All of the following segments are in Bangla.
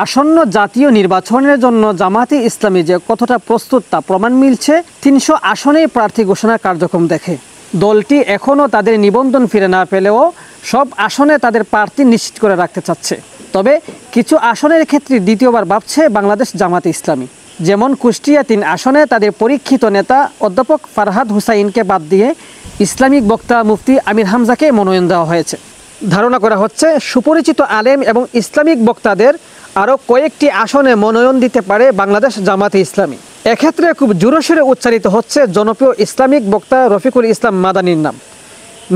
আসন্ন জাতীয় নির্বাচনের জন্য জামায়াতে ইসলামী যে কতটা প্রস্তুত তা প্রমাণ মিলছে ৩০০ আসনেই প্রার্থী ঘোষণার কার্যক্রম দেখে। দলটি এখনও তাদের নিবন্ধন ফিরে না পেলেও সব আসনে তাদের প্রার্থী নিশ্চিত করে রাখতে চাচ্ছে। তবে কিছু আসনের ক্ষেত্রে দ্বিতীয়বার ভাবছে বাংলাদেশ জামায়াতে ইসলামী। যেমন কুষ্টিয়া ৩ আসনে তাদের পরীক্ষিত নেতা অধ্যাপক ফারহাদ হুসাইনকে বাদ দিয়ে ইসলামিক বক্তা মুফতি আমির হামজাকে মনোনয়ন দেওয়া হয়েছে। ধারণা করা হচ্ছে সুপরিচিত আলেম এবং ইসলামিক বক্তাদের আরও কয়েকটি আসনে মনোনয়ন দিতে পারে বাংলাদেশ জামায়াতে ইসলামী। এক্ষেত্রে খুব জোরসোরে উচ্চারিত হচ্ছে জনপ্রিয় ইসলামিক বক্তা রফিকুল ইসলাম মাদানির নাম।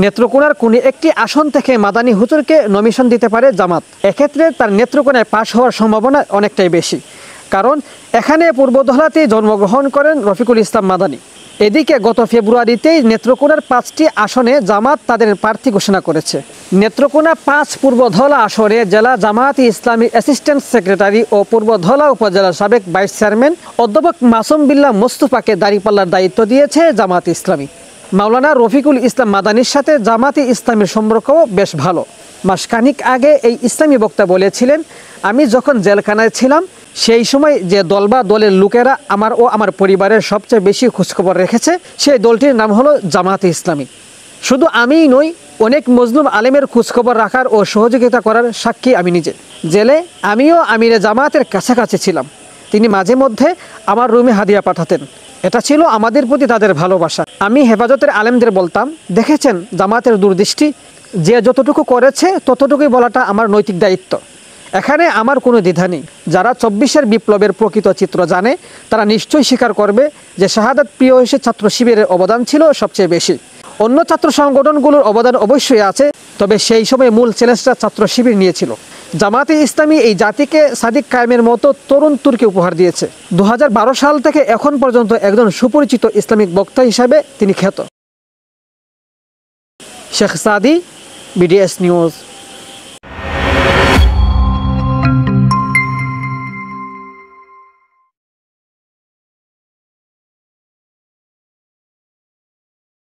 নেত্রকোনার কোনো একটি আসন থেকে মাদানি হুজুরকে নমিশন দিতে পারে জামাত। এক্ষেত্রে তার নেত্রকোনায় পাশ হওয়ার সম্ভাবনা অনেকটাই বেশি, কারণ এখানে পূর্বধলাতেই জন্মগ্রহণ করেন রফিকুল ইসলাম মাদানি। এদিকে গত ফেব্রুয়ারিতেই নেত্রকোনার 5টি আসনে জামাত তাদের প্রার্থী ঘোষণা করেছে। নেত্রকোনা 5 পূর্বধলা আসনে জেলা জামায়াতে ইসলামী অ্যাসিস্ট্যান্ট সেক্রেটারি ও পূর্বধলা উপজেলার সাবেক ভাইস চেয়ারম্যান অধ্যাপক মাসুম বিল্লাহ মোস্তফাকে দাঁড়িপাল্লার দায়িত্ব দিয়েছে জামায়াতে ইসলামী। মাওলানা রফিকুল ইসলাম মাদানির সাথে জামায়াতে ইসলামীর সম্পর্কও বেশ ভালো। মাসখানিক আগে এই ইসলামী বক্তা বলেছিলেন, আমি যখন জেলখানায় ছিলাম সেই সময় যে দল বা দলের লোকেরা আমার ও আমার পরিবারের সবচেয়ে বেশি খোঁজখবর রেখেছে সেই দলটির নাম হলো জামায়াতে ইসলামী। শুধু আমিই নই, অনেক মজলুম আলেমের খোঁজখবর রাখার ও সহযোগিতা করার সাক্ষী আমি নিজে। জেলে আমিও আমিরে জামায়াতের কাছাকাছি ছিলাম। তিনি মাঝে মধ্যে আমার রুমে হাদিয়া পাঠাতেন। এটা ছিল আমাদের প্রতি তাদের ভালোবাসা। আমি হেফাজতের আলেমদের বলতাম, দেখেছেন জামায়াতের দূরদৃষ্টি, যে যতটুকু করেছে ততটুকুই বলাটা আমার নৈতিক দায়িত্ব। এখানে আমার কোনো দ্বিধা নেই। যারা 24-এর বিপ্লবের প্রকৃত চিত্র জানে তারা নিশ্চয়ই স্বীকার করবে যে শাহাদাত প্রিয় এসে ছাত্র শিবিরের অবদান ছিল সবচেয়ে বেশি। অন্য ছাত্র সংগঠনগুলোর অবদান অবশ্যই আছে, তবে সেই সময় মূল চ্যালেঞ্জটা ছাত্র শিবির নিয়েছিল। জামায়াতে ইসলামী এই জাতিকে সাদিক কায়েমের মতো তরুণ তুর্কি উপহার দিয়েছে। 2012 সাল থেকে এখন পর্যন্ত একজন সুপরিচিত ইসলামিক বক্তা হিসাবে তিনি খ্যাত। শেখ সাদি, বিডিএস নিউজ।